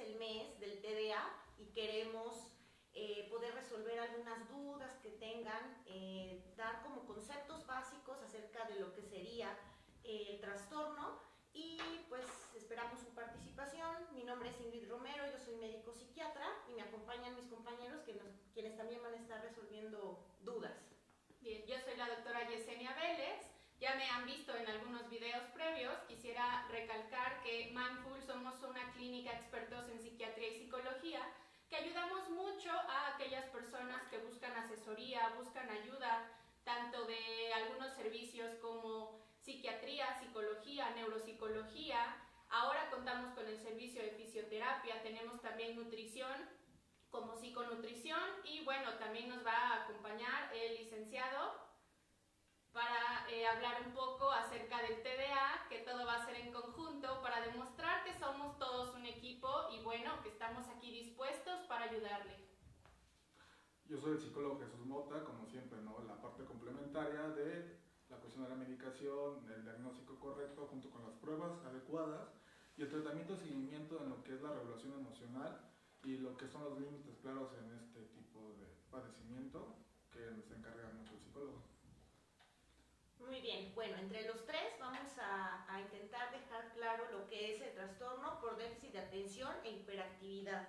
el mes del TDA y queremos poder resolver algunas dudas que tengan, dar como conceptos básicos acerca de lo que sería el trastorno y pues esperamos su participación. Mi nombre es Ingrid Romero, yo soy médico psiquiatra y me acompañan mis compañeros quienes también van a estar resolviendo dudas. Bien, yo soy la doctora Yesenia Vélez. Ya me han visto en algunos videos previos. Quisiera recalcar que Mindful somos una clínica expertos en psiquiatría y psicología que ayudamos mucho a aquellas personas que buscan asesoría, buscan ayuda, tanto de algunos servicios como psiquiatría, psicología, neuropsicología. Ahora contamos con el servicio de fisioterapia, tenemos también nutrición como psiconutrición y bueno, también nos va a acompañar el licenciado para hablar un poco acerca del TDA, que todo va a ser en conjunto para demostrar que somos todos un equipo y bueno, que estamos aquí dispuestos para ayudarle. Yo soy el psicólogo Jesús Mota, como siempre, ¿no? La parte complementaria de la cuestión de la medicación, el diagnóstico correcto junto con las pruebas adecuadas y el tratamiento y seguimiento en lo que es la regulación emocional y lo que son los límites claros en este tipo de padecimiento que se encarga mucho el psicólogo. Muy bien, bueno, entre los tres vamos a intentar dejar claro lo que es el trastorno por déficit de atención e hiperactividad.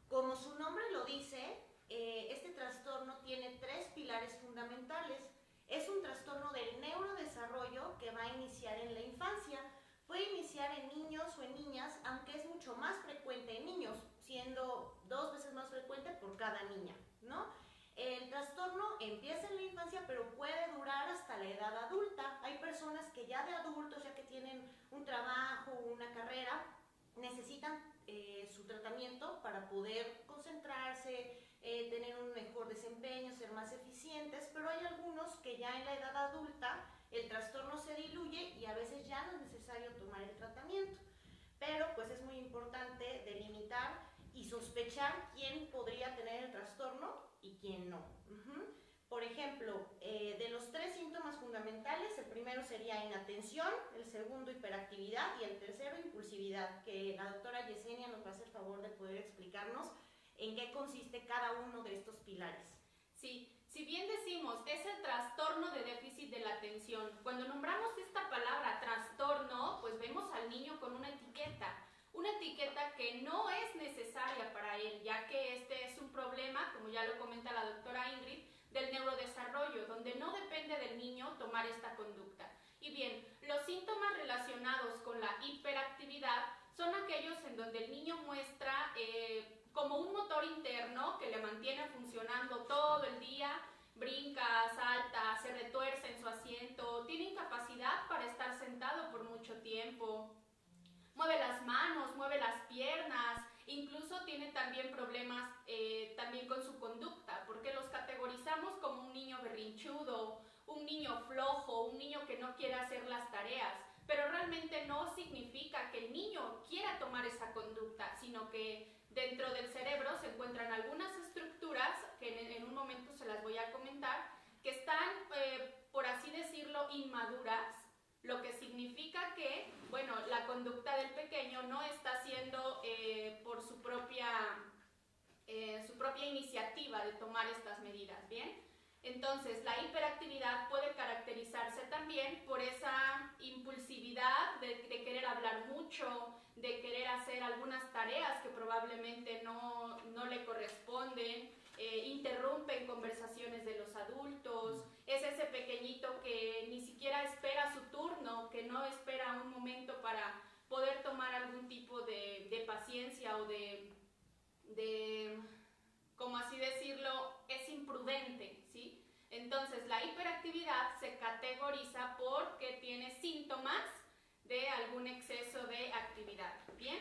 Como su nombre lo dice, este trastorno tiene tres pilares fundamentales. Es un trastorno del neurodesarrollo que va a iniciar en la infancia. Puede iniciar en niños o en niñas, aunque es mucho más frecuente en niños, siendo 2 veces más frecuente por cada niña, ¿no? El trastorno empieza en la infancia, pero puede durar hasta la edad adulta. Hay personas que ya de adultos, ya que tienen un trabajo, una carrera, necesitan su tratamiento para poder concentrarse, tener un mejor desempeño, ser más eficientes, pero hay algunos que ya en la edad adulta el trastorno se diluye y a veces ya no es necesario tomar el tratamiento. Pero pues es muy importante delimitar y sospechar quién podría tener el trastorno y quién no. Por ejemplo, de los 3 síntomas fundamentales, el primero sería inatención, el segundo hiperactividad y el tercero impulsividad, que la doctora Yesenia nos va a hacer favor de poder explicarnos en qué consiste cada uno de estos pilares. Sí, si bien decimos es el trastorno de déficit de la atención, cuando nombramos esta palabra trastorno, pues vemos al niño con una etiqueta que no es necesaria para él, ya que este es un problema, como ya lo comenta la doctora Ingrid, del neurodesarrollo, donde no depende del niño tomar esta conducta. Y bien, los síntomas relacionados con la hiperactividad son aquellos en donde el niño muestra como un motor interno que le mantiene funcionando todo el día, brinca, salta, se retuerce en su asiento, tiene incapacidad para estar sentado por mucho tiempo, mueve las manos, mueve las piernas, incluso tiene también problemas también con su conducta, porque los categorizamos como un niño berrinchudo, un niño flojo, un niño que no quiere hacer las tareas, pero realmente no significa que el niño quiera tomar esa conducta, sino que dentro del cerebro se encuentran algunas estructuras, que en un momento se las voy a comentar, que están, por así decirlo, inmaduras, lo que significa que, bueno, la conducta del pequeño no está siendo por su propia iniciativa de tomar estas medidas, ¿bien? Entonces, la hiperactividad puede caracterizarse también por esa impulsividad de querer hablar mucho, de querer hacer algunas tareas que probablemente no le corresponden, interrumpen conversaciones de los adultos, es ese pequeñito que ni siquiera espera su turno, que no espera un momento para poder tomar algún tipo de paciencia o de como así decirlo, es imprudente, ¿sí? Entonces, la hiperactividad se categoriza porque tiene síntomas de algún exceso de actividad, ¿bien?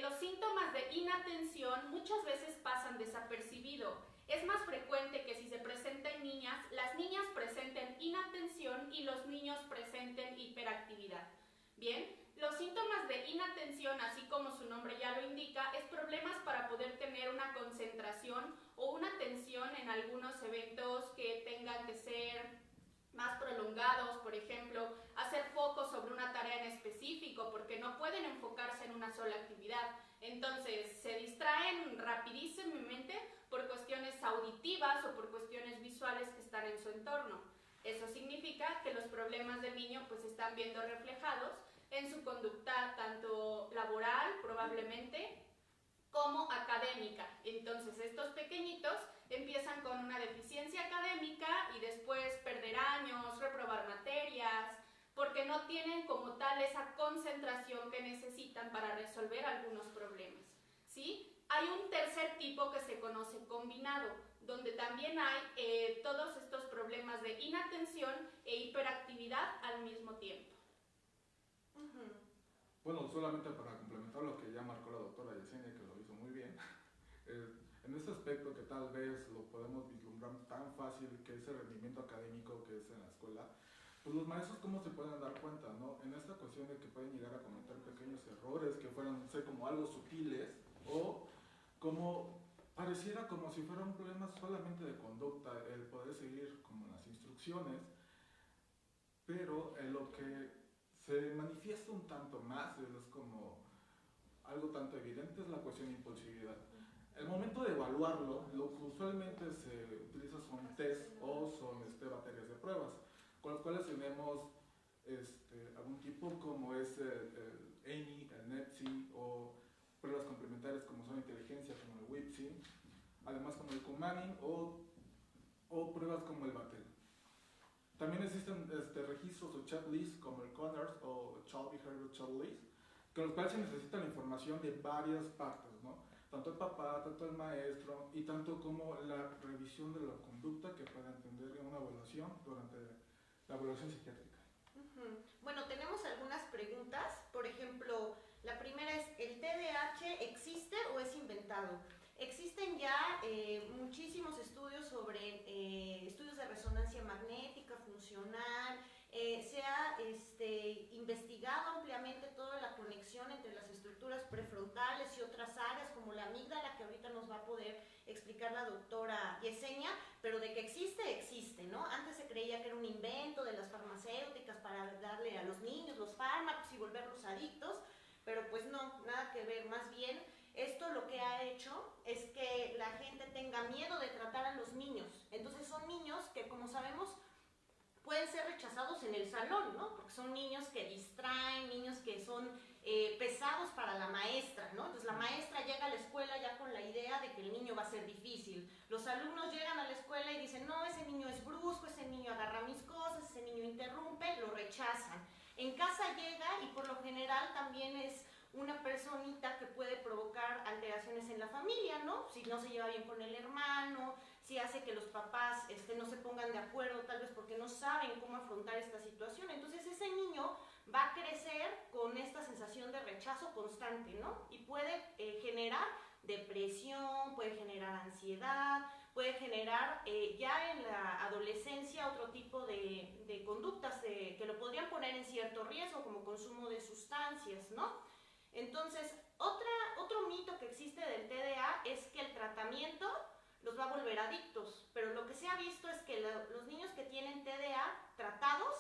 Los síntomas de inatención muchas veces pasan desapercibido. Es más frecuente que si se presenta en niñas, las niñas presenten inatención y los niños presenten hiperactividad. Bien, los síntomas de inatención, así como su nombre ya lo indica, es problemas para poder tener una concentración o una atención en algunos eventos que tengan que ser más prolongados, por ejemplo, hacer foco sobre una tarea en específico porque no pueden enfocarse en una sola actividad. Entonces, se distraen rapidísimamente por cuestiones auditivas o por cuestiones visuales que están en su entorno. Eso significa que los problemas del niño pues se están viendo reflejados en su conducta tanto laboral, probablemente, como académica. Entonces, estos pequeñitos empiezan con una deficiencia académica y después perder años, reprobar materias, porque no tienen como tal esa concentración que necesitan para resolver algunos problemas, ¿sí? Hay un tercer tipo que se conoce combinado, donde también hay todos estos problemas de inatención e hiperactividad al mismo tiempo. Bueno, solamente para complementar lo que ya marcó la doctora Yesenia, que lo hizo muy bien, en este aspecto que tal vez lo podemos vislumbrar tan fácil, que es el rendimiento académico que es en la escuela, pues los maestros cómo se pueden dar cuenta, ¿no? En esta cuestión de que pueden llegar a cometer pequeños errores que fueran, no sé, como algo sutiles, o como pareciera como si fuera un problema solamente de conducta, el poder seguir como las instrucciones, pero en lo que se manifiesta un tanto más, es como algo tanto evidente, es la cuestión de impulsividad. El momento de evaluarlo, lo que usualmente se utiliza son test o son baterías de pruebas, con las cuales tenemos algún tipo como es el ENI, el NEPSI, o pruebas complementarias como son inteligencia, como el WIPSI, además como el Kumanin o pruebas como el Batel. También existen registros o checklists como el Conners o Child Behavior Checklist, con los cuales se necesita la información de varias partes, ¿no? Tanto el papá, tanto el maestro, y tanto como la revisión de la conducta que pueda entender en una evaluación durante la evaluación psiquiátrica. Bueno, tenemos algunas preguntas. Por ejemplo, la primera es, ¿el TDAH existe o es inventado? Existen ya muchísimos estudios sobre estudios de resonancia magnética, funcional, se ha investigado ampliamente toda la conexión entre las estructuras prefrontales y otras áreas como la amígdala, que ahorita nos va a poder explicar la doctora Yesenia, pero de que existe, existe, ¿no? Antes se creía que era un invento de las farmacéuticas para darle a los niños los fármacos y volverlos adictos, pero pues no, nada que ver, más bien esto lo que ha hecho es que la gente tenga miedo de tratar a los niños. Entonces son niños que, como sabemos, pueden ser rechazados en el salón, ¿no? Porque son niños que distraen, niños que son pesados para la maestra, ¿no? Entonces la maestra llega a la escuela ya con la idea de que el niño va a ser difícil. Los alumnos llegan a la escuela y dicen, no, ese niño es brusco, ese niño agarra mis cosas, ese niño interrumpe, lo rechazan. En casa llega y por lo general también es una personita que puede provocar alteraciones en la familia, ¿no? Si no se lleva bien con el hermano, si hace que los papás no se pongan de acuerdo, tal vez porque no saben cómo afrontar esta situación. Entonces ese niño va a crecer con esta sensación de rechazo constante, ¿no? Y puede generar depresión, puede generar ansiedad, puede generar ya en la adolescencia otro tipo de conductas que lo podrían poner en cierto riesgo, como consumo de sustancias, ¿no? Entonces, otro mito que existe del TDA es que el tratamiento los va a volver adictos, pero lo que se ha visto es que los niños que tienen TDA tratados,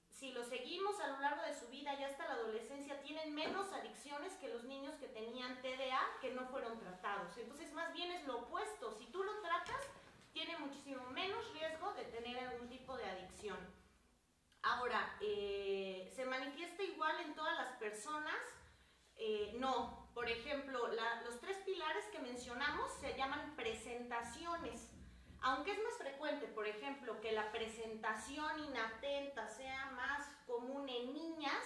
si los seguimos a lo largo de su vida y hasta la adolescencia, tienen menos adicciones que los niños que tenían TDA que no fueron tratados. Entonces, más bien es lo opuesto. Si tú lo tratas, tiene muchísimo menos riesgo de tener algún tipo de adicción. Ahora, ¿se manifiesta igual en todas las personas? No. Por ejemplo, los tres pilares que mencionamos se llaman presentaciones. Aunque es más frecuente, por ejemplo, que la presentación inatenta sea más común en niñas,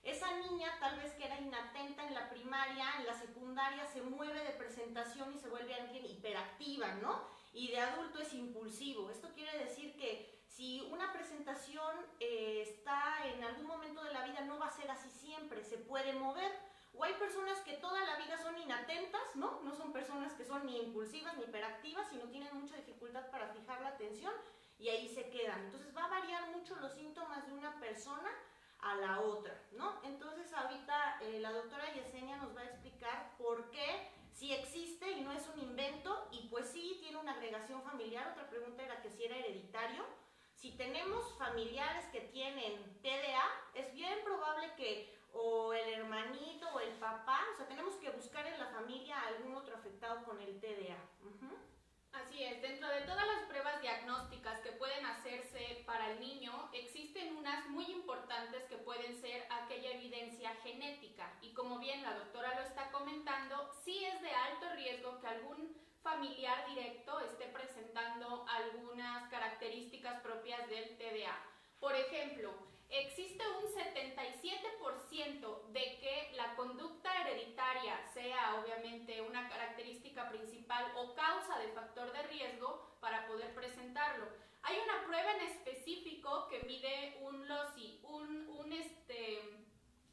esa niña tal vez que era inatenta en la primaria, en la secundaria se mueve de presentación y se vuelve alguien hiperactiva, ¿no? Y de adulto es impulsivo. Esto quiere decir que si una presentación está en algún momento de la vida, no va a ser así siempre, se puede mover. O hay personas que toda la vida son inatentas, ¿no? No son personas que son ni impulsivas ni hiperactivas, sino tienen mucha dificultad para fijar la atención y ahí se quedan. Entonces va a variar mucho los síntomas de una persona a la otra, ¿no? Entonces ahorita la doctora Yesenia nos va a explicar por qué sí existe y no es un invento, y pues sí tiene una agregación familiar. Otra pregunta era que si era hereditario. Si tenemos familiares que tienen TDA, es bien probable que o el hermanito o el papá, o sea, tenemos que buscar en la familia algún otro afectado con el TDA. Así es, dentro de todas las pruebas diagnósticas que pueden hacerse para el niño, existen unas muy importantes que pueden ser aquella evidencia genética. Y como bien la doctora lo está comentando, sí es de alto riesgo que algún familiar directo esté presentando algunas características propias del TDA. Por ejemplo, existe un 77% de que la conducta hereditaria sea obviamente una característica principal o causa de factor de riesgo para poder presentarlo. Hay una prueba en específico que mide un LOCI,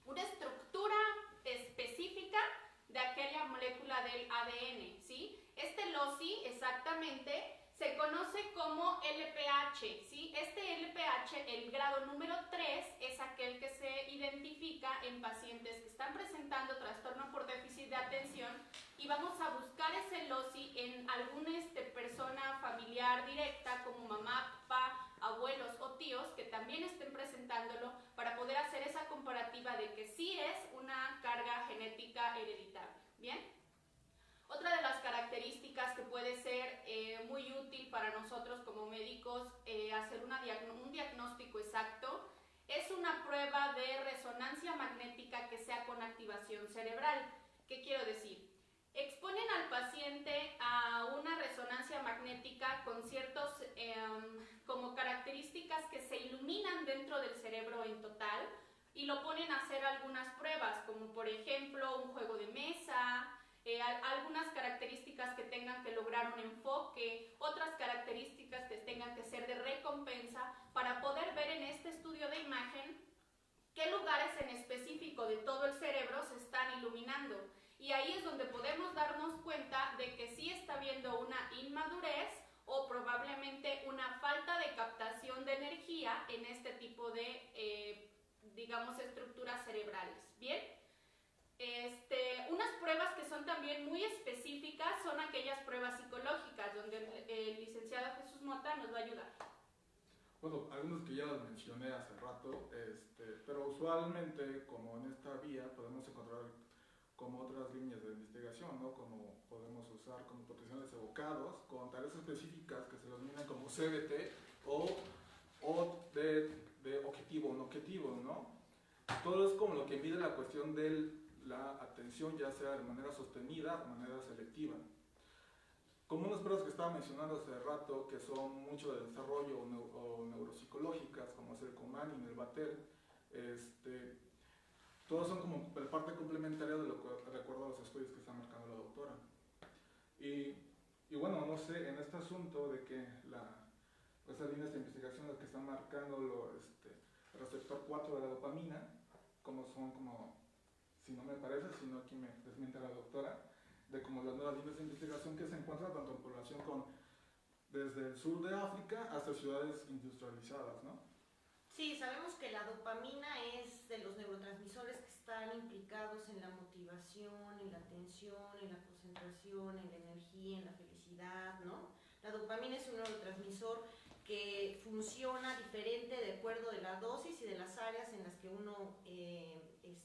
una estructura específica de aquella molécula del ADN, ¿sí? Este LOCI exactamente se conoce como LPH, ¿sí? Este LPH, el grado número 3, es aquel que se identifica en pacientes que están presentando trastorno por déficit de atención y vamos a buscar ese LOCI en alguna persona familiar directa como mamá, papá, abuelos o tíos que también estén presentándolo para poder hacer esa comparativa de que sí es una carga genética hereditaria, ¿bien? Otra de las características que puede ser muy útil para nosotros como médicos hacer un diagnóstico exacto es una prueba de resonancia magnética que sea con activación cerebral. ¿Qué quiero decir? Exponen al paciente a una resonancia magnética con ciertos como características que se iluminan dentro del cerebro en total y lo ponen a hacer algunas pruebas, como por ejemplo un juego de mesa, algunas características que tengan que lograr un enfoque, otras características que tengan que ser de recompensa para poder ver en este estudio de imagen qué lugares en específico de todo el cerebro se están iluminando. Y ahí es donde podemos darnos cuenta de que sí está habiendo una inmadurez o probablemente una falta de captación de energía en este tipo de, digamos, estructuras cerebrales. ¿Bien? Unas pruebas que son también muy específicas son aquellas pruebas psicológicas, donde el licenciado Jesús Mota nos va a ayudar. Bueno, algunos que ya los mencioné hace rato, pero usualmente, como en esta vía, podemos encontrar como otras líneas de investigación, ¿no? Como podemos usar como potenciales evocados con tareas específicas que se denominan como CBT o de objetivo no objetivo, ¿no? Todo es como lo que mide la cuestión de la atención, ya sea de manera sostenida o de manera selectiva. Como unas pruebas que estaba mencionando hace rato, que son mucho de desarrollo o neuropsicológicas, como es el Coman y el Batel, todos son como parte complementaria de lo que recuerdo a los estudios que está marcando la doctora. Y bueno, no sé, en este asunto de que esas líneas de investigación las que están marcando el receptor 4 de la dopamina, como son como, si no me parece, sino aquí me desmiente la doctora, de como las nuevas líneas de investigación que se encuentran tanto en población desde el sur de África hasta ciudades industrializadas, ¿no? Sí, sabemos que la dopamina es de los neurotransmisores que están implicados en la motivación, en la atención, en la concentración, en la energía, en la felicidad, ¿no? La dopamina es un neurotransmisor que funciona diferente de acuerdo de la dosis y de las áreas en las que uno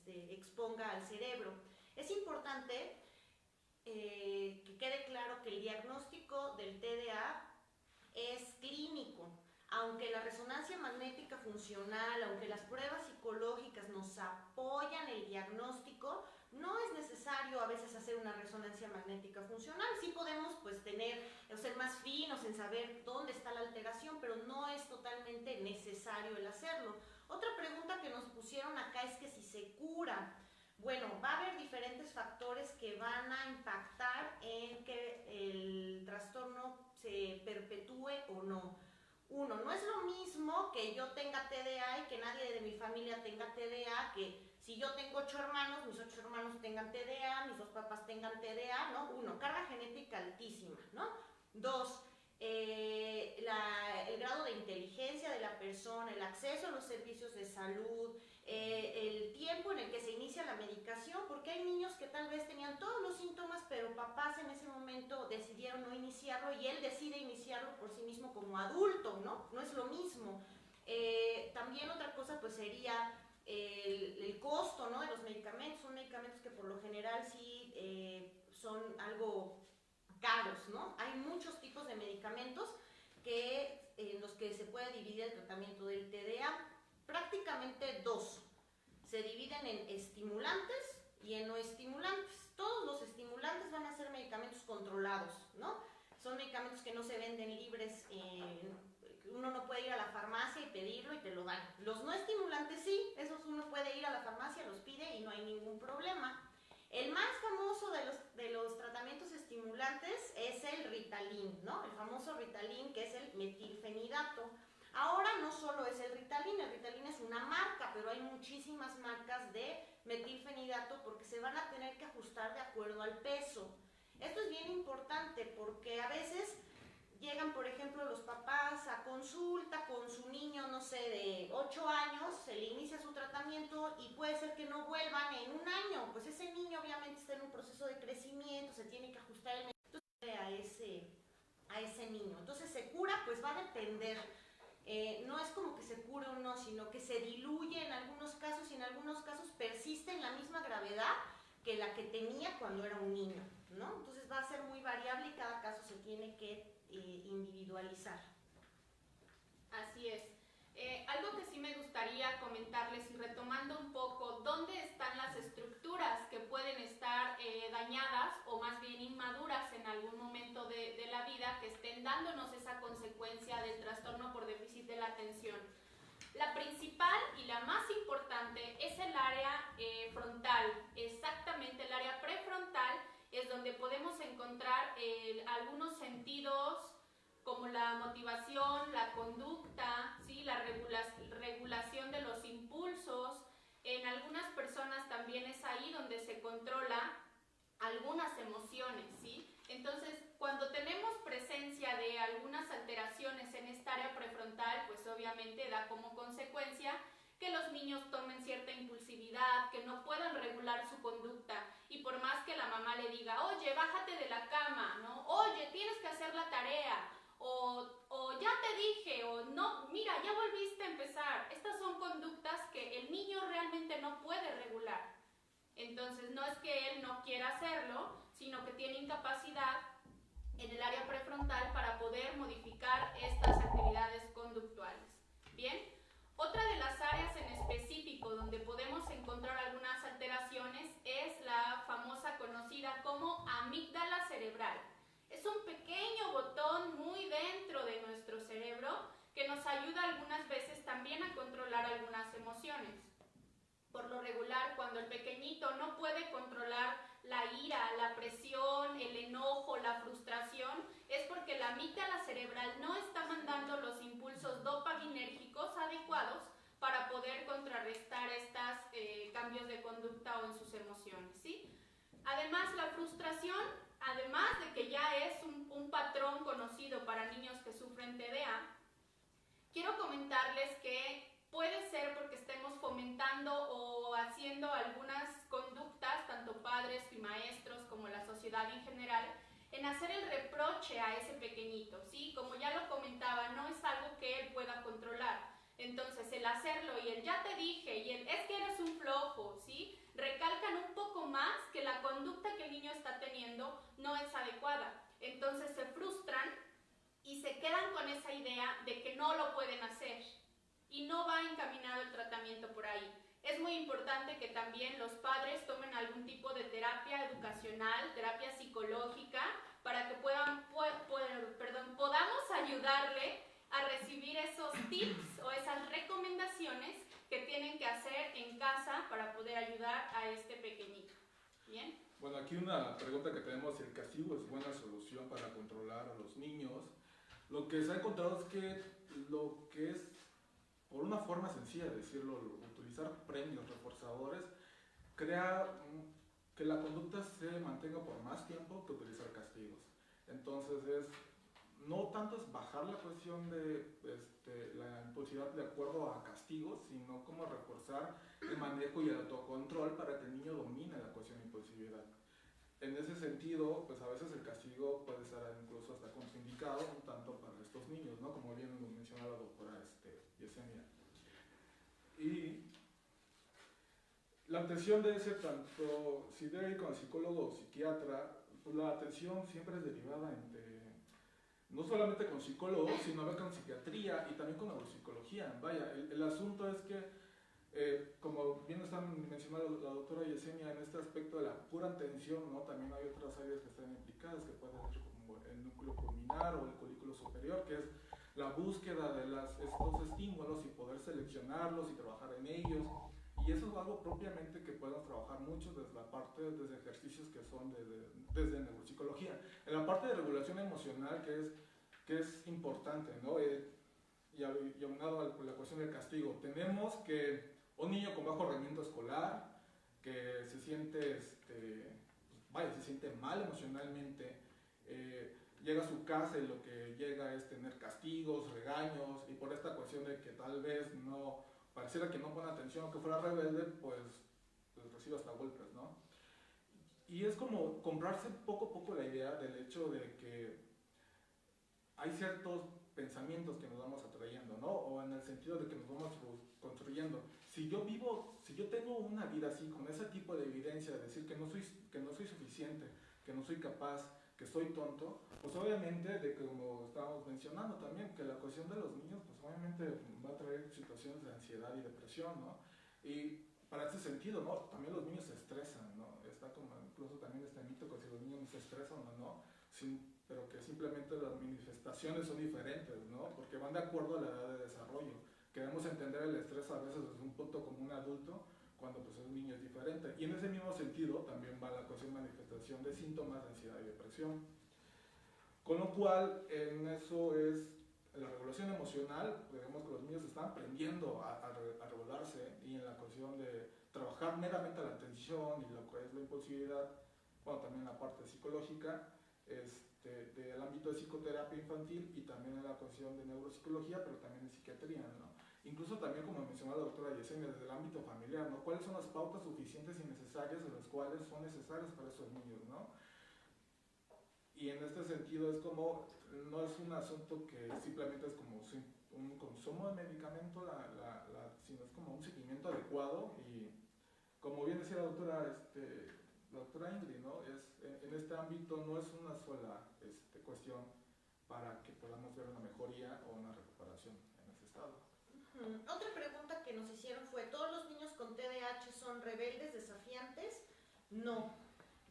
exponga al cerebro. Es importante que quede claro que el diagnóstico del TDA es clínico. Aunque la resonancia magnética funcional, aunque las pruebas psicológicas nos apoyan el diagnóstico, no es necesario a veces hacer una resonancia magnética funcional. Sí podemos pues ser más finos en saber dónde está la alteración, pero no es totalmente necesario el hacerlo. Otra pregunta que nos pusieron acá es que si se cura. Bueno, va a haber diferentes factores que van a impactar en que el trastorno se perpetúe o no. Uno, no es lo mismo que yo tenga TDA y que nadie de mi familia tenga TDA, que si yo tengo 8 hermanos, mis 8 hermanos tengan TDA, mis 2 papás tengan TDA, ¿no? Uno, carga genética altísima, ¿no? 2, el grado de inteligencia de la persona, el acceso a los servicios de salud, el tiempo en el que se inicia la medicación, porque hay niños que tal vez tenían todos los síntomas, pero papás en ese momento decidieron no iniciarlo y él decide iniciarlo por sí mismo como adulto, ¿no? No es lo mismo. También otra cosa pues sería el costo, ¿no?, de los medicamentos. Son medicamentos que por lo general sí son algo caros, ¿no? Hay muchos tipos de medicamentos en los que se puede dividir el tratamiento del TDA. Prácticamente dos. Se dividen en estimulantes y en no estimulantes. Todos los estimulantes van a ser medicamentos controlados, ¿no? Son medicamentos que no se venden libres. Uno no puede ir a la farmacia y pedirlo y te lo dan. Los no estimulantes sí, esos uno puede ir a la farmacia, los pide y no hay ningún problema. El más famoso de los tratamientos estimulantes es el Ritalin, ¿no? El famoso Ritalin, que es el metilfenidato. Ahora no solo es el Ritalin es una marca, pero hay muchísimas marcas de metilfenidato porque se van a tener que ajustar de acuerdo al peso. Esto es bien importante porque a veces llegan, por ejemplo, los papás a consulta con su niño, no sé, de 8 años, se le inicia su tratamiento y puede ser que no vuelvan en un año. Pues ese niño obviamente está en un proceso de crecimiento, se tiene que ajustar el medicamento a ese niño. Entonces se cura, pues va a depender. No es como que se cure o no, sino que se diluye en algunos casos y en algunos casos persiste en la misma gravedad que la que tenía cuando era un niño, ¿no? Entonces va a ser muy variable y cada caso se tiene que individualizar. Así es. Algo que sí me gustaría comentarles y retomando un poco, ¿dónde están las estructuras que pueden estar dañadas o más bien inmaduras en algún momento de la vida que estén dándonos esa consecuencia del trastorno por déficit de la atención? La principal y la más importante es el área frontal, exactamente el área prefrontal es donde podemos encontrar algunos sentidos como la motivación, la conducta, ¿sí?, la regulación de los impulsos. En algunas personas también es ahí donde se controla algunas emociones, ¿sí? Entonces, cuando tenemos presencia de algunas alteraciones en esta área prefrontal, pues obviamente da como consecuencia que los niños tomen cierta impulsividad, que no puedan regular su conducta y por más que la mamá le diga, oye, bájate de la cama, ¿no? Oye, tienes que hacer la tarea, o ya te dije, o no, mira, ya volviste a empezar. Estas son conductas que el niño realmente no puede regular. Entonces, no es que él no quiera hacerlo, sino que tiene incapacidad en el área prefrontal para poder modificar estas actividades conductuales. Bien, otra de las áreas en específico donde podemos encontrar algunas alteraciones es la famosa conocida como amígdala cerebral. Es un pequeño botón muy dentro de nuestro cerebro que nos ayuda algunas veces también a controlar algunas emociones. Por lo regular, cuando el pequeñito no puede controlar la ira, la presión, el enojo, la frustración, es porque la amígdala cerebral no está mandando los impulsos dopaminérgicos adecuados para poder contrarrestar estos cambios de conducta o en sus emociones, ¿sí? Además, la frustración, además de que ya es un patrón conocido para niños que sufren TDA, quiero comentarles que puede ser porque estemos fomentando o haciendo algunas conductas, tanto padres y maestros como la sociedad en general, en hacer el reproche a ese pequeñito, ¿sí? Como ya lo comentaba, no es algo que él pueda controlar. Entonces, el hacerlo y el ya te dije y el es que eres un flojo, ¿sí?, recalcan un poco más que la conducta que el niño está teniendo no es adecuada. Entonces se frustran y se quedan con esa idea de que no lo pueden hacer y no va encaminado el tratamiento por ahí. Es muy importante que también los padres tomen algún tipo de terapia educacional, terapia psicológica, para que podamos ayudarle a recibir esos tips o esas recomendaciones que tienen que hacer en casa para poder ayudar a este pequeñito. ¿Bien? Bueno, aquí una pregunta que tenemos, si el castigo es buena solución para controlar a los niños. Lo que se ha encontrado es que lo que es, por una forma sencilla de decirlo, utilizar premios reforzadores, crea que la conducta se mantenga por más tiempo que utilizar castigos. Entonces no tanto es bajar la cuestión de la impulsividad de acuerdo a castigos, sino como reforzar el manejo y el autocontrol para que el niño domine la cuestión de impulsividad. En ese sentido, pues a veces el castigo puede ser incluso hasta contraindicado, un tanto para estos niños, ¿no? Como bien lo mencionaba la doctora Yesenia. Y La atención debe ser tanto, si debe ir con el psicólogo o psiquiatra, pues la atención siempre es derivada no solamente con psicólogos, sino a ver con psiquiatría y también con neuropsicología. Vaya, el asunto es que, como bien está mencionando la doctora Yesenia, en este aspecto de la pura atención, ¿no? También hay otras áreas que están implicadas, que pueden ser como el núcleo pulmonar o el colículo superior, que es la búsqueda de estos estímulos y poder seleccionarlos y trabajar en ellos. Y eso es algo propiamente que podemos trabajar mucho desde la parte, desde ejercicios que son desde neuropsicología. En la parte de regulación emocional, que es importante, ¿no? Y aunado a la cuestión del castigo, tenemos que un niño con bajo rendimiento escolar, que se siente, se siente mal emocionalmente, llega a su casa y lo que llega es tener castigos, regaños, y por esta cuestión de que tal vez no pareciera que no pone atención, que fuera rebelde, pues recibe hasta golpes, ¿no? Y es como comprarse poco a poco la idea del hecho de que hay ciertos pensamientos que nos vamos atrayendo, ¿no? O en el sentido de que nos vamos construyendo. Si yo tengo una vida así, con ese tipo de evidencia de decir que no soy suficiente, que no soy capaz, que soy tonto, pues obviamente, de que como estábamos mencionando también, que la cuestión de los niños, pues obviamente va a traer situaciones de ansiedad y depresión, ¿no? Y para ese sentido, ¿no? También los niños se estresan, ¿no? Está como incluso también este mito que si los niños no se estresan o no, pero que simplemente las manifestaciones son diferentes, ¿no? Porque van de acuerdo a la edad de desarrollo. Queremos entender el estrés a veces desde un punto como un adulto, cuando pues un niño es diferente. Y en ese mismo sentido también va la cuestión de manifestación de síntomas de ansiedad y depresión. Con lo cual, en eso es la regulación emocional, digamos que los niños están aprendiendo a regularse, y en la cuestión de trabajar meramente la atención y lo que es la impulsividad, bueno, también la parte psicológica, del ámbito de psicoterapia infantil y también en la cuestión de neuropsicología, pero también de psiquiatría, ¿no? Incluso también, como mencionó la doctora Yesenia, desde el ámbito familiar, ¿no? ¿Cuáles son las pautas suficientes y necesarias de las cuales son necesarias para esos niños, ¿no? Y en este sentido es como, no es un asunto que simplemente es como un consumo de medicamento, sino es como un seguimiento adecuado, y como bien decía la doctora Ingrid, ¿no? En este ámbito no es una sola cuestión para que podamos ver una mejoría o una recuperación en ese estado. Otra pregunta que nos hicieron fue, ¿todos los niños con TDAH son rebeldes, desafiantes? No,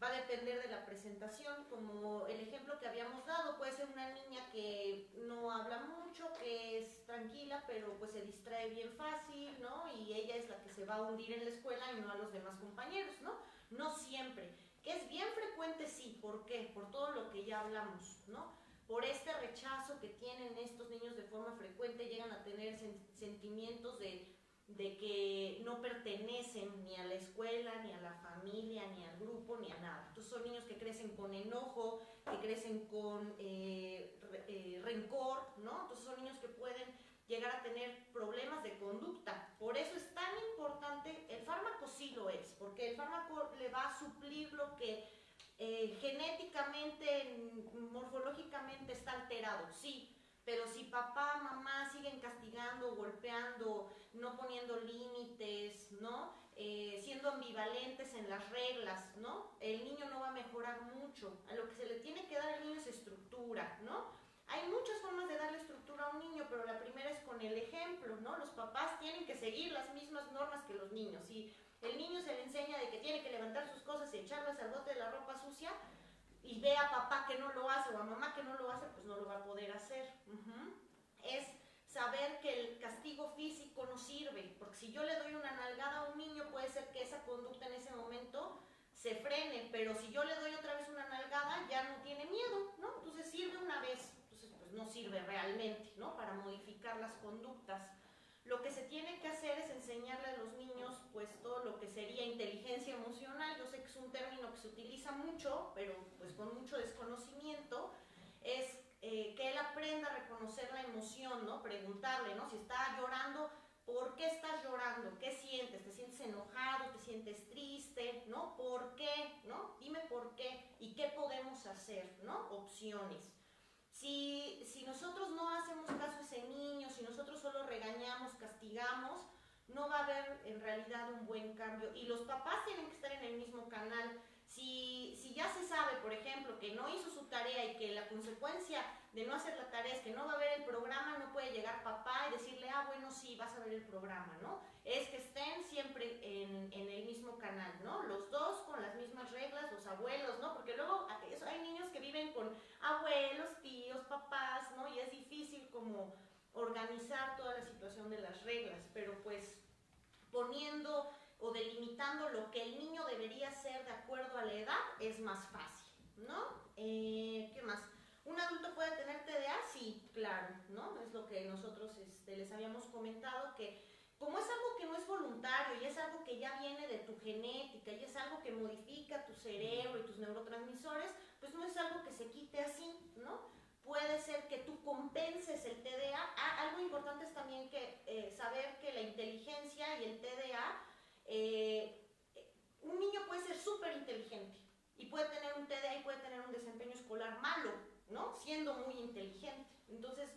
va a depender de la presentación. Como el ejemplo que habíamos dado, puede ser una niña que no habla mucho, que es tranquila, pero pues se distrae bien fácil, ¿no? Y ella es la que se va a hundir en la escuela y no a los demás compañeros, ¿no? No siempre. Que es bien frecuente, sí. ¿Por qué? Por todo lo que ya hablamos, ¿no? Por este rechazo que tienen estos niños de forma frecuente, llegan a tener sentimientos de que no pertenecen ni a la escuela, ni a la familia, ni al grupo, ni a nada. Entonces son niños que crecen con enojo, que crecen con rencor, ¿no? Entonces son niños que pueden llegar a tener problemas de conducta. Por eso es tan importante, el fármaco sí lo es, porque el fármaco le va a suplir lo que genéticamente, morfológicamente está alterado, sí, pero si papá, mamá siguen castigando, golpeando, no poniendo límites, ¿no? Siendo ambivalentes en las reglas, ¿no? El niño no va a mejorar mucho. A lo que se le tiene que dar al niño es estructura, ¿no? Hay muchas formas de darle estructura a un niño, pero la primera es con el ejemplo, ¿no? Los papás tienen que seguir las mismas normas que los niños. Si el niño se le enseña de que tiene que levantar sus cosas y echarlas al bote de la ropa sucia, y ve a papá que no lo hace o a mamá que no lo hace, pues no lo va a poder hacer. Es saber que el castigo físico no sirve, porque si yo le doy una nalgada a un niño, puede ser que esa conducta en ese momento se frene, pero si yo le doy otra vez una nalgada, ya no tiene miedo, ¿no? Entonces sirve una vez, entonces pues no sirve realmente, ¿no? Para modificar las conductas. Lo que se tiene que hacer es enseñarle a los niños pues todo lo que sería inteligencia emocional. Yo sé que es un término que se utiliza mucho, pero pues con mucho desconocimiento. Es que él aprenda a reconocer la emoción, ¿no? Preguntarle, ¿no? Si está llorando, ¿por qué estás llorando? ¿Qué sientes? ¿Te sientes enojado? ¿Te sientes triste? ¿No? ¿Por qué? ¿No? Dime por qué y qué podemos hacer, ¿no? Opciones. Si nosotros no hacemos caso a ese niño, si nosotros solo regañamos, castigamos, no va a haber en realidad un buen cambio. Y los papás tienen que estar en el mismo canal. Si ya se sabe, por ejemplo, que no hizo su tarea y que la consecuencia de no hacer la tarea es que no va a ver el programa, no puede llegar papá y decirle, ah, bueno, sí, vas a ver el programa, ¿no? Es que estén siempre en el mismo canal, ¿no? Los dos con las mismas reglas, los abuelos, ¿no? Porque luego hay niños que viven con abuelos, tíos, papás, ¿no? Y es difícil como organizar toda la situación de las reglas, pero pues poniendo o delimitando lo que el niño debería hacer de acuerdo a la edad es más fácil, ¿no? ¿Qué más? ¿Un adulto puede tener TDA? Sí, claro, ¿no? Es lo que nosotros les habíamos comentado, que como es algo que no es voluntario y es algo que ya viene de tu genética y es algo que modifica tu cerebro y tus neurotransmisores, pues no es algo que se quite así, ¿no? Puede ser que tú compenses el TDA. Algo importante es también que saber que la inteligencia y el TDA, un niño puede ser súper inteligente y puede tener un TDA y puede tener un desempeño escolar malo, ¿no? Siendo muy inteligente. Entonces,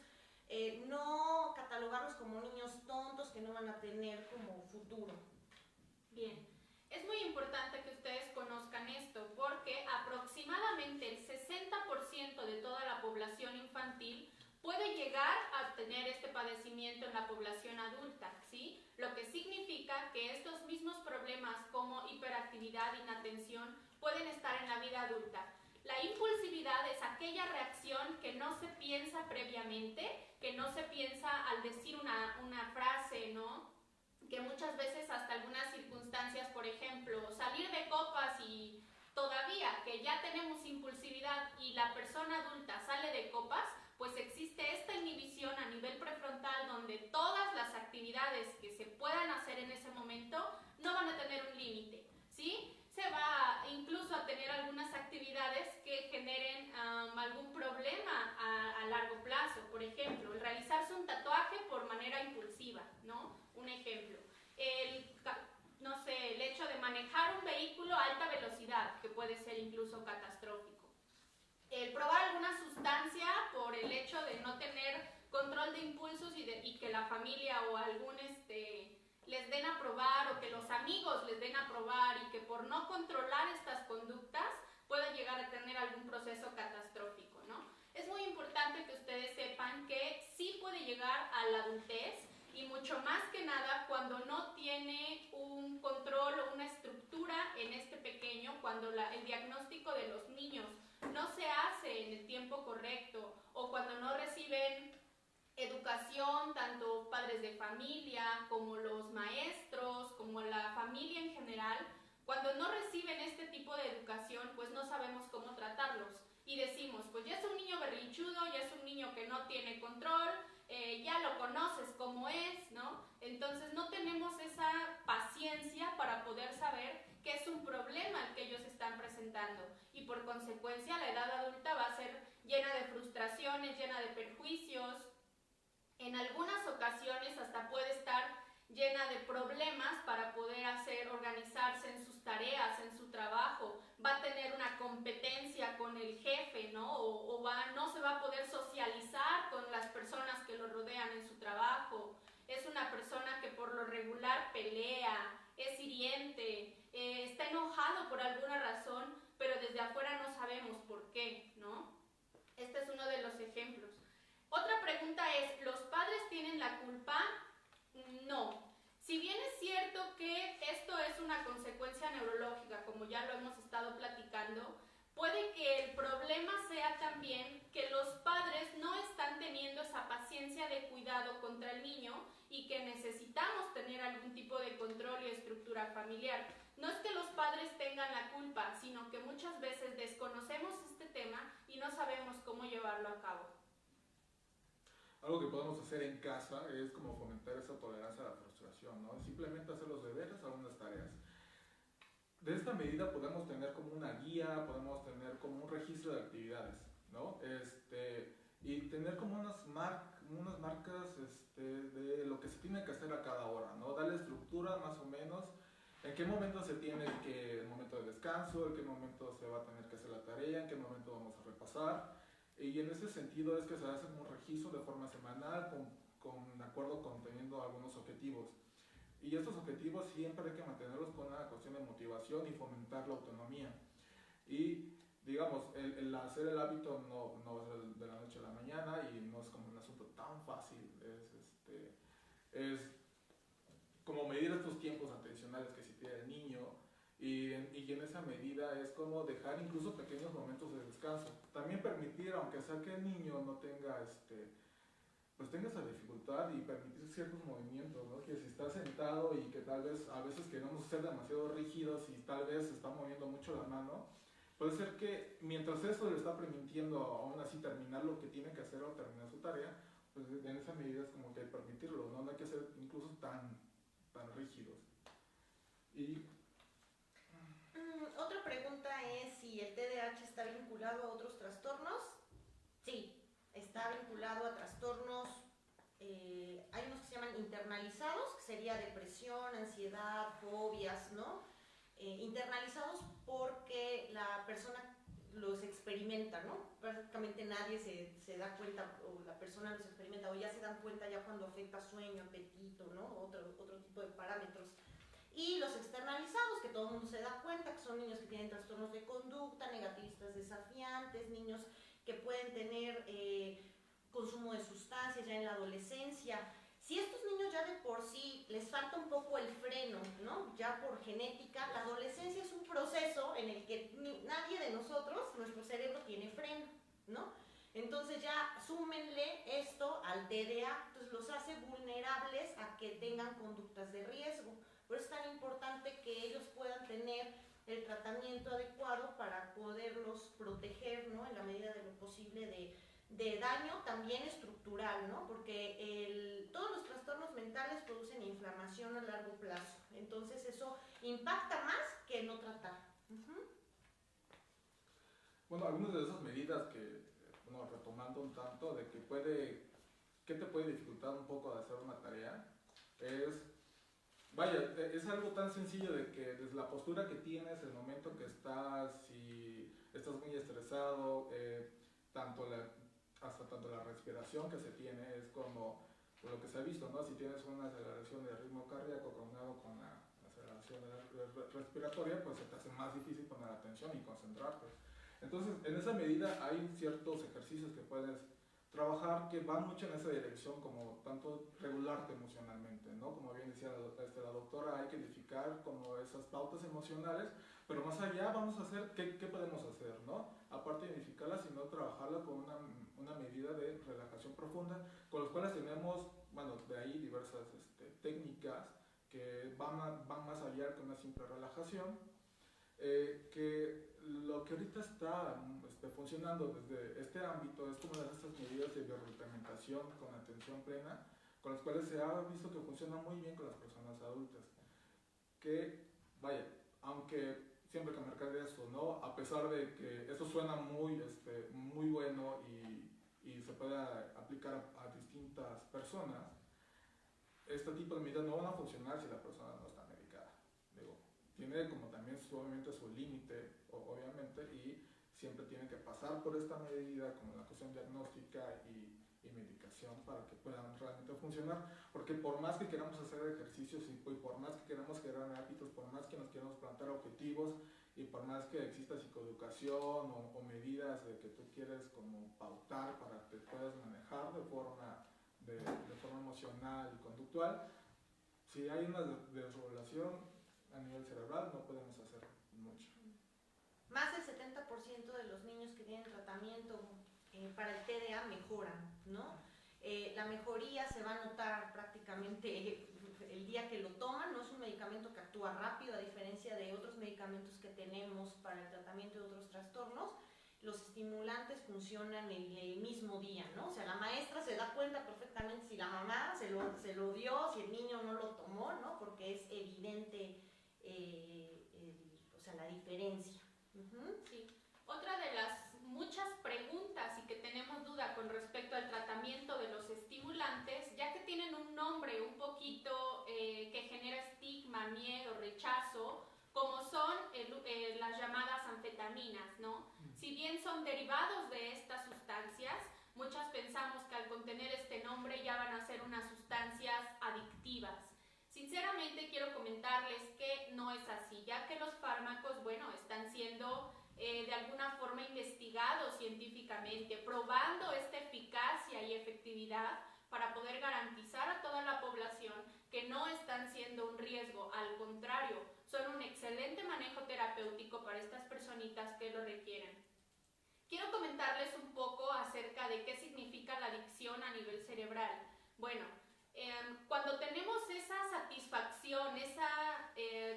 no catalogarlos como niños tontos que no van a tener como futuro. Bien, es muy importante que ustedes conozcan esto porque aproximadamente el 60% de toda la población infantil puede llegar a tener este padecimiento en la población adulta, ¿sí? Lo que significa que estos mismos problemas como hiperactividad, inatención, pueden estar en la vida adulta. La impulsividad es aquella reacción que no se piensa previamente, que no se piensa al decir una frase, ¿no? Que muchas veces hasta algunas circunstancias, por ejemplo, salir de copas y todavía que ya tenemos impulsividad y la persona adulta sale de copas, pues existe esta inhibición a nivel prefrontal donde todas las actividades que se puedan hacer en ese momento no van a tener un límite, ¿sí? Se va incluso a tener algunas actividades que generen algún problema a largo plazo. Por ejemplo, el realizarse un tatuaje por manera impulsiva, ¿no? Un ejemplo. No sé, el hecho de manejar un vehículo a alta velocidad, que puede ser incluso catastrófico. El probar alguna sustancia por el hecho de no tener control de impulsos y que la familia o algún les den a probar o que los amigos les den a probar y que por no controlar estas conductas pueda llegar a tener algún proceso catastrófico, ¿no? Es muy importante que ustedes sepan que sí puede llegar a la adultez y mucho más que nada cuando no tiene un control o una estructura en este pequeño, cuando el diagnóstico de los niños no se hace en el tiempo correcto o cuando no reciben educación, tanto padres de familia como los maestros, como la familia en general, cuando no reciben este tipo de educación, pues no sabemos cómo tratarlos. Y decimos, pues ya es un niño berrinchudo, ya es un niño que no tiene control, ya lo conoces como es, ¿no? Entonces no tenemos esa paciencia para poder saber que es un problema el que ellos están presentando. Y por consecuencia la edad adulta va a ser llena de frustraciones, llena de perjuicios. En algunas ocasiones hasta puede estar llena de problemas para poder organizarse en sus tareas, en su trabajo. Va a tener una competencia con el jefe, ¿no? No se va a poder socializar con las personas que lo rodean en su trabajo. Es una persona que por lo regular pelea, es hiriente, está enojado por alguna razón, pero desde afuera no sabemos por qué, ¿no? Este es uno de los ejemplos. Otra pregunta es, ¿los padres tienen la culpa? No. Si bien es cierto que esto es una consecuencia neurológica, como ya lo hemos estado platicando, puede que el problema sea también que los padres no están teniendo esa paciencia de cuidado contra el niño y que necesitamos tener algún tipo de control y estructura familiar. No es que los padres tengan la culpa, sino que muchas veces desconocemos este tema y no sabemos cómo llevarlo a cabo. Algo que podemos hacer en casa es como fomentar esa tolerancia a la frustración, ¿no? Simplemente hacer los deberes, algunas tareas. De esta medida podemos tener como una guía, podemos tener como un registro de actividades, ¿no? Y tener como unas marcas de lo que se tiene que hacer a cada hora, ¿no? Darle estructura más o menos, en qué momento se tiene el momento de descanso, en qué momento se va a tener que hacer la tarea, en qué momento vamos a repasar. Y en ese sentido es que se hace un registro de forma semanal, de acuerdo con teniendo algunos objetivos. Y estos objetivos siempre hay que mantenerlos con una cuestión de motivación y fomentar la autonomía. Y digamos, el hacer el hábito no es de la noche a la mañana y no es como un asunto tan fácil. Es como medir estos tiempos atencionales que sí tiene el niño y en esa medida es como dejar incluso pequeños momentos de descanso. También permitir, aunque sea que el niño no tenga pues tenga esa dificultad y permitir ciertos movimientos, ¿no? Que si está sentado y que tal vez a veces queremos ser demasiado rígidos y tal vez se está moviendo mucho la mano, puede ser que mientras eso le está permitiendo aún así terminar lo que tiene que hacer o terminar su tarea, pues en esa medida es como que permitirlo, ¿no? No hay que ser incluso tan rígidos. Y Otra pregunta es si el TDAH está vinculado a otros trastornos. Sí, está vinculado a trastornos, hay unos que se llaman internalizados, que sería depresión, ansiedad, fobias, ¿no? Internalizados porque la persona los experimenta, ¿no? Prácticamente nadie se da cuenta, o la persona los experimenta, o ya se dan cuenta ya cuando afecta sueño, apetito, ¿no? Otro tipo de parámetros. Y los externalizados, que todo el mundo se da cuenta, que son niños que tienen trastornos de conducta, negativistas desafiantes, niños que pueden tener consumo de sustancias ya en la adolescencia. Si estos niños ya de por sí les falta un poco el freno, ¿no? Ya por genética, la adolescencia es un proceso en el que nadie de nosotros, nuestro cerebro tiene freno, ¿no? Entonces ya súmenle esto al TDA, entonces los hace vulnerables a que tengan conductas de riesgo. Por eso es tan importante que ellos puedan tener el tratamiento adecuado para poderlos proteger, ¿no? En la medida de lo posible de daño también estructural, ¿no? Porque todos los trastornos mentales producen inflamación a largo plazo. Entonces eso impacta más que no tratar. Bueno, algunas de esas medidas que, bueno, retomando un tanto, de que te puede dificultar un poco de hacer una tarea, es algo tan sencillo de que desde la postura que tienes, el momento que estás, si estás muy estresado, hasta tanto la respiración que se tiene es como lo que se ha visto, ¿no? Si tienes una aceleración de ritmo cardíaco combinado con la aceleración respiratoria, pues se te hace más difícil poner atención y concentrarte. Entonces, en esa medida hay ciertos ejercicios que puedes trabajar que van mucho en esa dirección, como tanto regularte emocionalmente, ¿no? Como bien decía la doctora, hay que identificar como esas pautas emocionales, pero más allá vamos a hacer, ¿qué podemos hacer, no? Aparte de identificarlas, sino trabajarla con una medida de relajación profunda, con los cuales tenemos, bueno, de ahí diversas técnicas que van más allá que una simple relajación, que lo que ahorita está funcionando desde este ámbito es como estas medidas de biorreglamentación con atención plena, con las cuales se ha visto que funciona muy bien con las personas adultas. Que, vaya, aunque siempre que marcar eso, ¿no? A pesar de que eso suena muy bueno y se puede aplicar a distintas personas, este tipo de medidas no van a funcionar si la persona no está medicada. Digo, tiene como también obviamente su límite, obviamente, y siempre tiene que pasar por esta medida como la cuestión diagnóstica y medicación para que puedan realmente funcionar, porque por más que queramos hacer ejercicios y por más que queramos generar hábitos, por más que nos queramos plantar objetivos y por más que exista psicoeducación o medidas de que tú quieres como pautar para que te puedas manejar de forma emocional y conductual, si hay una desregulación a nivel cerebral no podemos hacer mucho. Más del 70% de los niños que tienen tratamiento para el TDA mejoran, ¿no? La mejoría se va a notar prácticamente el día que lo toman, no es un medicamento que actúa rápido a diferencia de otros medicamentos que tenemos para el tratamiento de otros trastornos. Los estimulantes funcionan el mismo día, ¿no? O sea, la maestra se da cuenta perfectamente si la mamá se lo dio, si el niño no lo tomó, ¿no? Porque es evidente la diferencia. Sí. Otra de las muchas preguntas y que tenemos duda con respecto al tratamiento de los estimulantes, ya que tienen un nombre un poquito que genera estigma, miedo, rechazo, como son las llamadas anfetaminas, ¿no? Si bien son derivados de estas sustancias, muchas pensamos que al contener este nombre ya van a ser unas sustancias adictivas. Sin Sinceramente quiero comentarles que no es así, ya que los fármacos, bueno, están siendo de alguna forma investigados científicamente, probando esta eficacia y efectividad para poder garantizar a toda la población que no están siendo un riesgo, al contrario, son un excelente manejo terapéutico para estas personitas que lo requieren. Quiero comentarles un poco acerca de qué significa la adicción a nivel cerebral. Bueno, cuando tenemos esa satisfacción, esa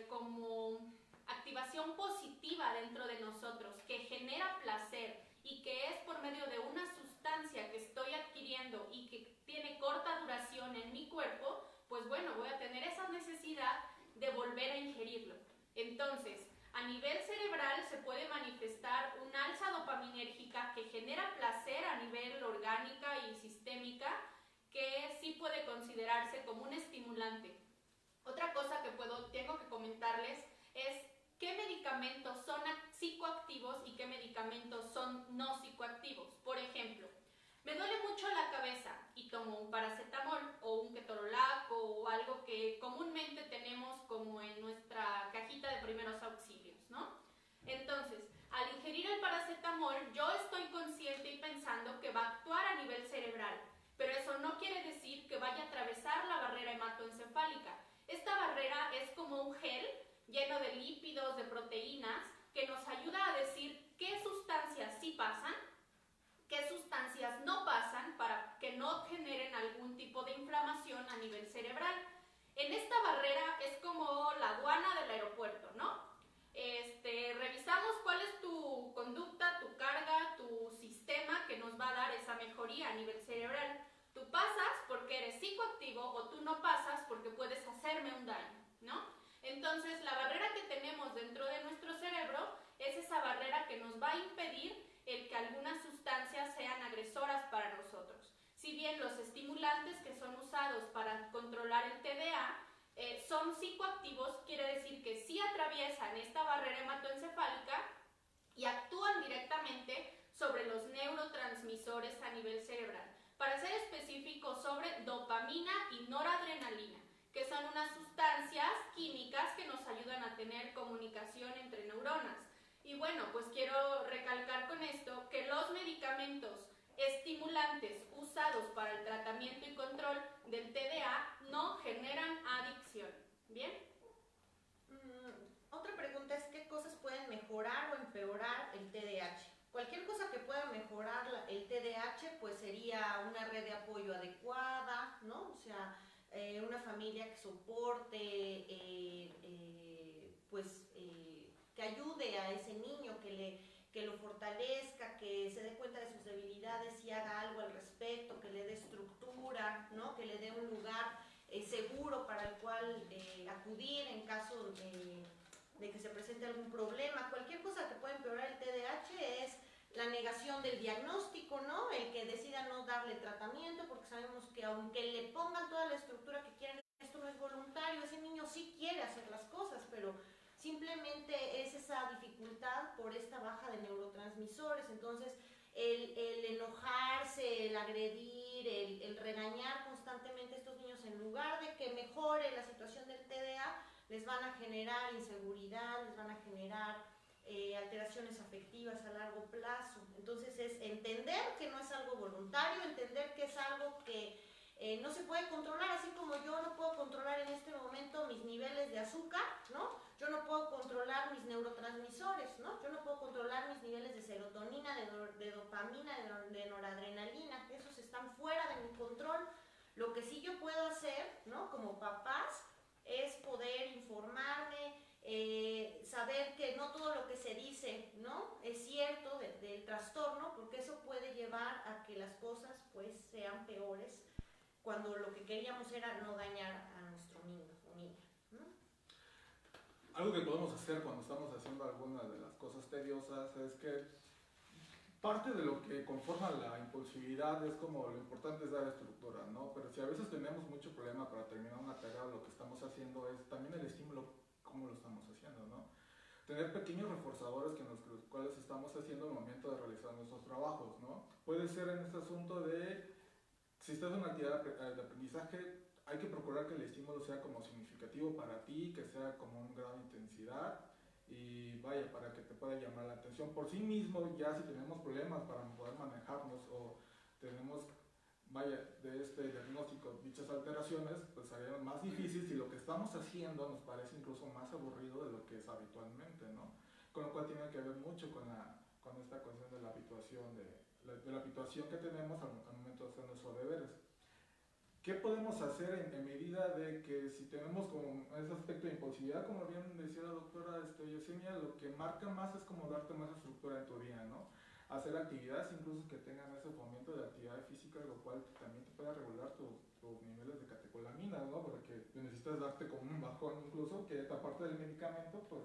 como activación positiva dentro de nosotros que genera placer y que es por medio de una sustancia que estoy adquiriendo y que tiene corta duración en mi cuerpo, pues bueno, voy a tener esa necesidad de volver a ingerirlo. Entonces, a nivel cerebral se puede manifestar una alza dopaminérgica que genera placer a nivel orgánica y sistémica, que sí puede considerarse como un estimulante. Otra cosa que tengo que comentarles es qué medicamentos son psicoactivos y qué medicamentos son no psicoactivos. Por ejemplo, me duele mucho la cabeza y tomo un paracetamol o un ketorolaco o algo que comúnmente tenemos como en nuestra cajita de primeros auxilios, ¿no? Entonces, al ingerir el paracetamol, yo estoy consciente y pensando que va a actuar a nivel cerebral, pero eso no quiere decir que vaya a atravesar la barrera hematoencefálica. Esta barrera es como un gel lleno de lípidos, de proteínas, que nos ayuda a decir qué sustancias sí pasan, qué sustancias no pasan para que no generen algún tipo de inflamación a nivel cerebral. En esta barrera es como la aduana del aeropuerto, ¿no? Revisamos cuál es tu conducta, tu carga, tu sistema que nos va a dar esa mejoría a nivel cerebral. Tú pasas porque eres psicoactivo o tú no pasas porque puedes hacerme un daño, ¿no? Entonces, la barrera que tenemos dentro de nuestro cerebro es esa barrera que nos va a impedir el que algunas sustancias sean agresoras para nosotros. Si bien los estimulantes que son usados para controlar el TDA son psicoactivos, quiere decir que sí atraviesan esta barrera hematoencefálica y actúan directamente sobre los neurotransmisores a nivel cerebral. Para ser específico, sobre dopamina y noradrenalina, que son unas sustancias químicas que nos ayudan a tener comunicación entre neuronas. Y bueno, pues quiero recalcar con esto que los medicamentos estimulantes usados para el tratamiento y control del TDA no generan adicción. ¿Bien? Otra pregunta es qué cosas pueden mejorar o empeorar el TDAH. Cualquier cosa que pueda mejorar el TDAH pues sería una red de apoyo adecuada, ¿no? O sea, una familia que soporte, que ayude a ese niño, que lo fortalezca, que se dé cuenta de sus debilidades y haga algo al respecto, que le dé estructura, ¿no? Que le dé un lugar seguro para el cual acudir en caso de que se presente algún problema. Cualquier cosa que pueda empeorar el TDAH es la negación del diagnóstico, ¿no? El que decida no darle tratamiento, porque sabemos que aunque le pongan toda la estructura que quieren, esto no es voluntario, ese niño sí quiere hacer las cosas, pero simplemente es esa dificultad por esta baja de neurotransmisores. Entonces, el enojarse, el agredir, el regañar constantemente a estos niños, en lugar de que mejore la situación del TDA, les van a generar inseguridad, les van a generar alteraciones afectivas a largo plazo. Entonces es entender que no es algo voluntario, entender que es algo que no se puede controlar, así como yo no puedo controlar en este momento mis niveles de azúcar, ¿no? Yo no puedo controlar mis neurotransmisores, ¿no? Yo no puedo controlar mis niveles de serotonina, de dopamina, de noradrenalina, esos están fuera de mi control. Lo que sí yo puedo hacer, ¿no? Como papás, es poder informarme, saber que no todo lo que se dice, ¿no? Es cierto del trastorno, porque eso puede llevar a que las cosas pues sean peores, cuando lo que queríamos era no dañar a nuestro niño o niña, ¿no? Algo que podemos hacer cuando estamos haciendo alguna de las cosas tediosas es que parte de lo que conforma la impulsividad es como lo importante es dar estructura, ¿no? Pero si a veces tenemos mucho problema para terminar una tarea, lo que estamos haciendo es también el estímulo, cómo lo estamos haciendo, ¿no? Tener pequeños reforzadores que los cuales estamos haciendo al momento de realizar nuestros trabajos, ¿no? Puede ser en este asunto de, si estás en una actividad de aprendizaje, hay que procurar que el estímulo sea como significativo para ti, que sea como un grado de intensidad y vaya, para que te pueda llamar la atención. Por sí mismo, ya si tenemos problemas para poder manejarnos o tenemos, vaya, de este diagnóstico dichas alteraciones, pues sería más difícil si lo que estamos haciendo nos parece incluso más aburrido de lo que es habitualmente, ¿no? Con lo cual tiene que ver mucho con esta cuestión de la habituación, de la habituación que tenemos al momento de hacer nuestros deberes. ¿Qué podemos hacer en medida de que si tenemos como ese aspecto de impulsividad, como bien decía la doctora Yesenia, lo que marca más es como darte más estructura en tu día, ¿no? Hacer actividades incluso que tengan ese fomento de actividad física, lo cual también te puede regular tus niveles de catecolaminas, ¿no? Porque necesitas darte como un bajón incluso, que aparte del medicamento, pues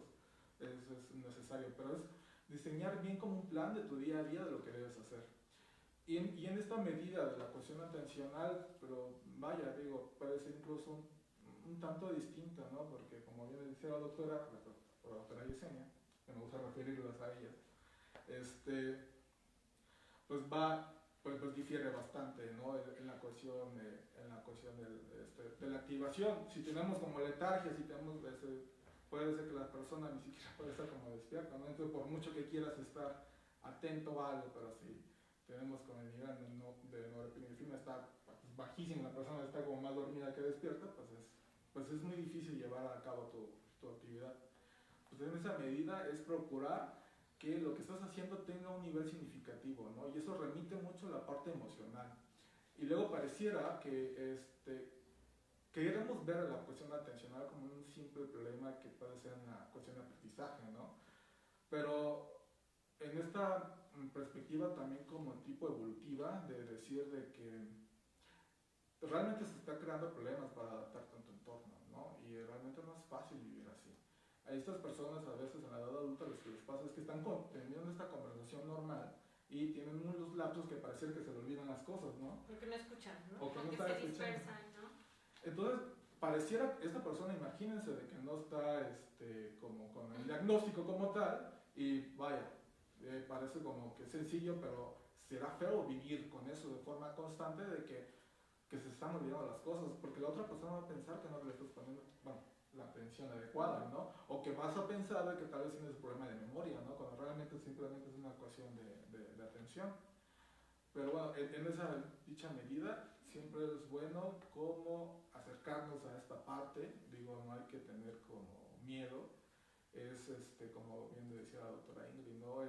es necesario, pero es diseñar bien como un plan de tu día a día de lo que debes hacer. Y en esta medida de la cuestión atencional, pero vaya, digo, puede ser incluso un tanto distinta, ¿no? Porque como bien decía la doctora Yesenia, que me gusta referirlas a ellas, pues pues difiere bastante, ¿no? En la cuestión de la activación. Si tenemos como letargia, si tenemos, puede ser que la persona ni siquiera puede estar como despierta, ¿no? Entonces, por mucho que quieras estar atento a algo, pero si tenemos con el nivel de norepinefrina está bajísimo, la persona está como más dormida que despierta, pues es muy difícil llevar a cabo tu actividad. Pues en esa medida es procurar que lo que estás haciendo tenga un nivel significativo, ¿no? Y eso remite mucho a la parte emocional. Y luego pareciera que queremos ver la cuestión atencional como un simple problema que puede ser una cuestión de aprendizaje, ¿no? Pero en esta perspectiva también como tipo evolutiva, de decir de que realmente se está creando problemas para adaptarte a tu entorno, ¿no? Y realmente no es fácil vivir así. A estas personas a veces en la edad adulta lo que les pasa es que están teniendo esta conversación normal y tienen unos lapsos que parecen que se le olvidan las cosas, ¿no? Porque no escuchan, ¿no? O que no Porque están se escuchando. dispersan, ¿no? Entonces, pareciera, esta persona, imagínense de que no está como con el diagnóstico como tal, y vaya, parece como que sencillo, pero será feo vivir con eso de forma constante, de que se están olvidando las cosas, porque la otra persona va a pensar que no le estás poniendo, bueno, la atención adecuada, ¿no? O que vas a pensar de que tal vez tienes un problema de memoria, ¿no? Cuando realmente simplemente es una cuestión de atención. Pero bueno, en esa dicha medida siempre es bueno como acercarnos a esta parte, digo, no hay que tener como miedo, es como bien decía la doctora Ingrid, ¿no?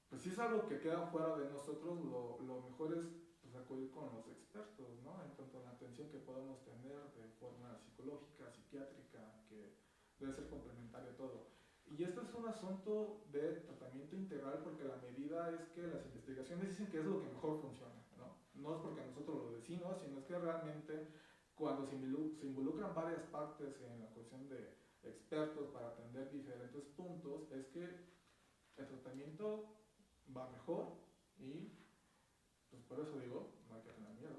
Pues si es algo que queda fuera de nosotros, lo mejor es pues, acudir con los expertos, ¿no? En cuanto a la atención que podamos tener de forma psicológica, psiquiátrica, que debe ser complementario a todo. Y este es un asunto de tratamiento integral porque la medida es que las investigaciones dicen que es lo que mejor funciona, ¿no? No es porque nosotros lo decimos, sino es que realmente cuando se involucran varias partes en la cuestión de expertos para atender diferentes puntos, es que el tratamiento va mejor y pues por eso digo, no hay que tener miedo.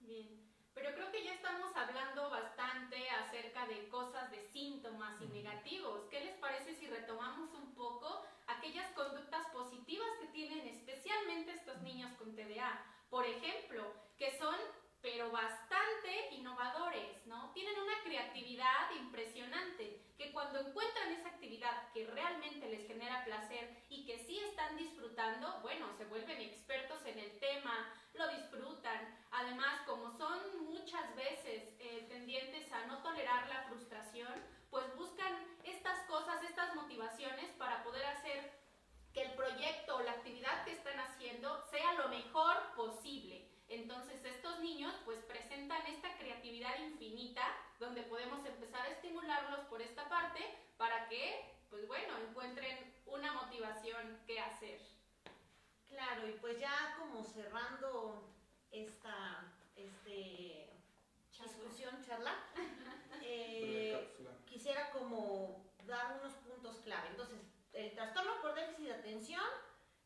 Bien, pero creo que ya estamos hablando bastante acerca de cosas de síntomas y negativos. ¿Qué les parece si retomamos un poco aquellas conductas positivas que tienen especialmente estos niños con TDA? Por ejemplo, que son pero bastante innovadores, ¿no? Tienen una creatividad impresionante, que cuando encuentran esa actividad que realmente les genera placer y que sí están disfrutando, bueno, se vuelven expertos en el tema, lo disfrutan. Además, como son muchas veces tendientes a no tolerar la frustración, pues buscan estas cosas, estas motivaciones para poder hacer que el proyecto o la actividad que están haciendo sea lo mejor posible. Entonces estos niños pues presentan esta creatividad infinita donde podemos empezar a estimularlos por esta parte para que pues bueno encuentren una motivación que hacer. Claro, y pues ya como cerrando esta discusión, charla, quisiera como dar unos puntos clave. Entonces, el trastorno por déficit de atención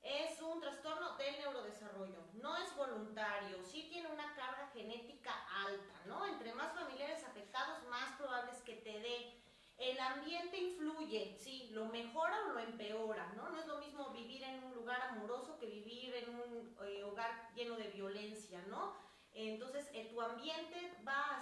es un trastorno del neurodesarrollo, no es voluntario, sí tiene una carga genética alta, ¿no? Entre más familiares afectados, más probable es que te dé. El ambiente influye, sí, lo mejora o lo empeora, ¿no? No es lo mismo vivir en un lugar amoroso que vivir en un hogar lleno de violencia, ¿no? Entonces, tu ambiente va a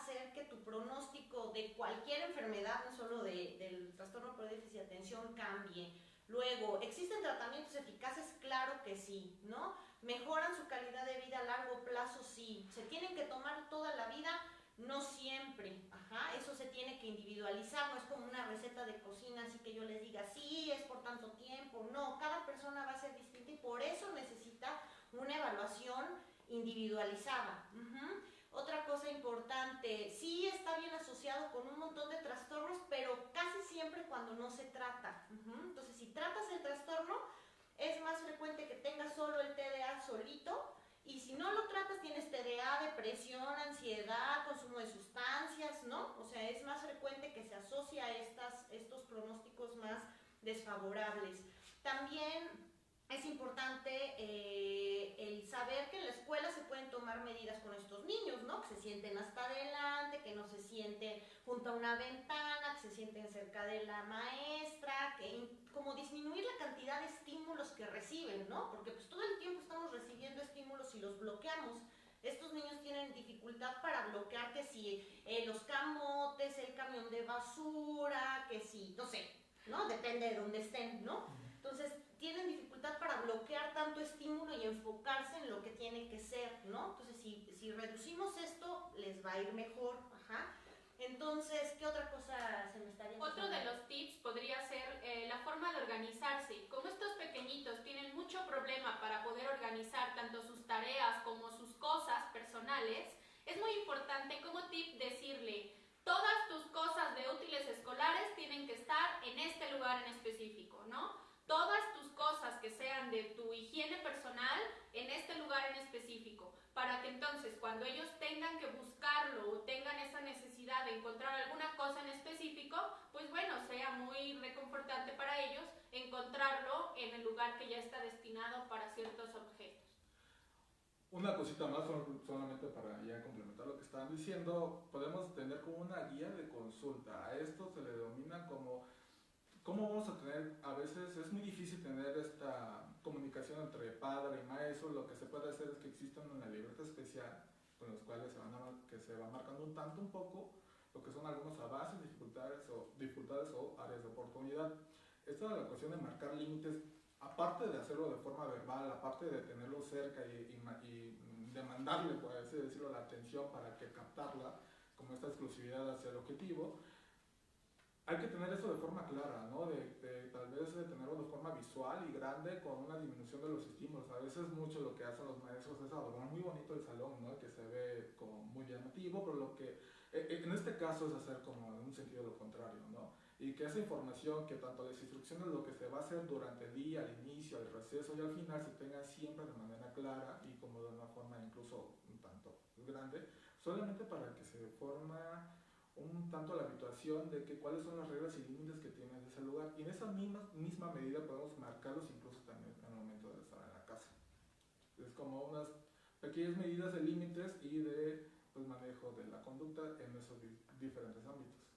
pronóstico de cualquier enfermedad, no solo del trastorno por déficit de atención, cambie. Luego, ¿existen tratamientos eficaces? Claro que sí, ¿no? ¿Mejoran su calidad de vida a largo plazo? Sí. ¿Se tienen que tomar toda la vida? No siempre. Ajá, eso se tiene que individualizar, no es como una receta de cocina, así que yo les diga, sí, es por tanto tiempo. No, cada persona va a ser distinta y por eso necesita una evaluación individualizada. Otra cosa importante, sí está bien asociado con un montón de trastornos, pero casi siempre cuando no se trata. Entonces, si tratas el trastorno, es más frecuente que tengas solo el TDA solito, y si no lo tratas, tienes TDA, depresión, ansiedad, consumo de sustancias, ¿no? O sea, es más frecuente que se asocie a estos pronósticos más desfavorables. También es importante el saber que en la escuela se pueden tomar medidas con estos niños, ¿no? Que se sienten hasta adelante, que no se sienten junto a una ventana, que se sienten cerca de la maestra, que como disminuir la cantidad de estímulos que reciben, ¿no? Porque pues todo el tiempo estamos recibiendo estímulos y los bloqueamos. Estos niños tienen dificultad para bloquear que si los camotes, el camión de basura, que si, no sé, ¿no? Depende de dónde estén, ¿no? Entonces, tienen dificultad para bloquear tanto estímulo y enfocarse en lo que tiene que ser, ¿no? Entonces, si reducimos esto, les va a ir mejor, ajá. Entonces, ¿qué otra cosa se me estaría pasando? Otro de los tips podría ser la forma de organizarse. Como estos pequeñitos tienen mucho problema para poder organizar tanto sus tareas como sus cosas personales, es muy importante como tip decirle, todas tus cosas de útiles escolares tienen que estar en este lugar en específico, ¿no? Todas tus cosas que sean de tu higiene personal en este lugar en específico, para que entonces cuando ellos tengan que buscarlo o tengan esa necesidad de encontrar alguna cosa en específico, pues bueno, sea muy reconfortante para ellos encontrarlo en el lugar que ya está destinado para ciertos objetos. Una cosita más, solamente para ya complementar lo que estaban diciendo, podemos tener como una guía de consulta. A esto se le denomina como ¿cómo vamos a tener? A veces es muy difícil tener esta comunicación entre padre y maestro. Lo que se puede hacer es que exista una libreta especial con los cuales se va marcando un tanto un poco lo que son algunos avances, dificultades o áreas de oportunidad. Esta es la cuestión de marcar límites, aparte de hacerlo de forma verbal, aparte de tenerlo cerca y demandarle, por así decirlo, la atención para que captarla como esta exclusividad hacia el objetivo. Hay que tener eso de forma clara, ¿no? Tal vez de tenerlo de forma visual y grande con una disminución de los estímulos. A veces mucho lo que hacen los maestros es adornar muy bonito el salón, ¿no? Que se ve como muy llamativo, pero lo que en este caso es hacer como en un sentido lo contrario, ¿no? Y que esa información, que tanto las instrucciones, lo que se va a hacer durante el día, al inicio, al receso y al final, se tengan siempre de manera clara y como de una forma incluso un tanto grande, solamente para que se forma un tanto la habituación de que cuáles son las reglas y límites que tiene ese lugar, y en esa misma medida podemos marcarlos incluso también en el momento de estar en la casa. Es como unas pequeñas medidas de límites y de pues, manejo de la conducta en esos diferentes ámbitos.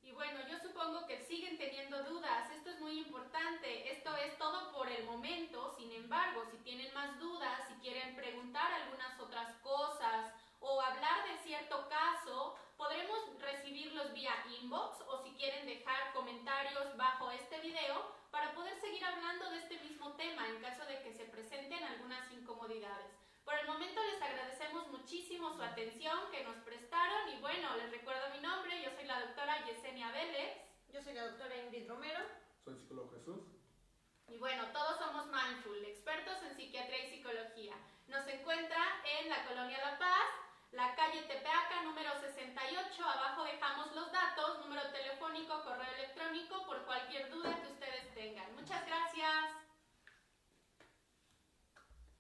Y bueno, yo supongo que siguen teniendo dudas, esto es muy importante, esto es todo por el momento. Sin embargo, si tienen más dudas, si quieren preguntar algunas otras cosas o hablar de cierto caso, podremos recibirlos vía inbox o si quieren dejar comentarios bajo este video para poder seguir hablando de este mismo tema en caso de que se presenten algunas incomodidades. Por el momento les agradecemos muchísimo su atención que nos prestaron y bueno, les recuerdo mi nombre, yo soy la doctora Yesenia Vélez. Yo soy la doctora Ingrid Romero. Soy el psicólogo Jesús. Y bueno, todos somos Mindful, expertos en psiquiatría y psicología. Nos encuentra en la Colonia La Paz, la calle Tepeaca, número 68, abajo dejamos los datos, número telefónico, correo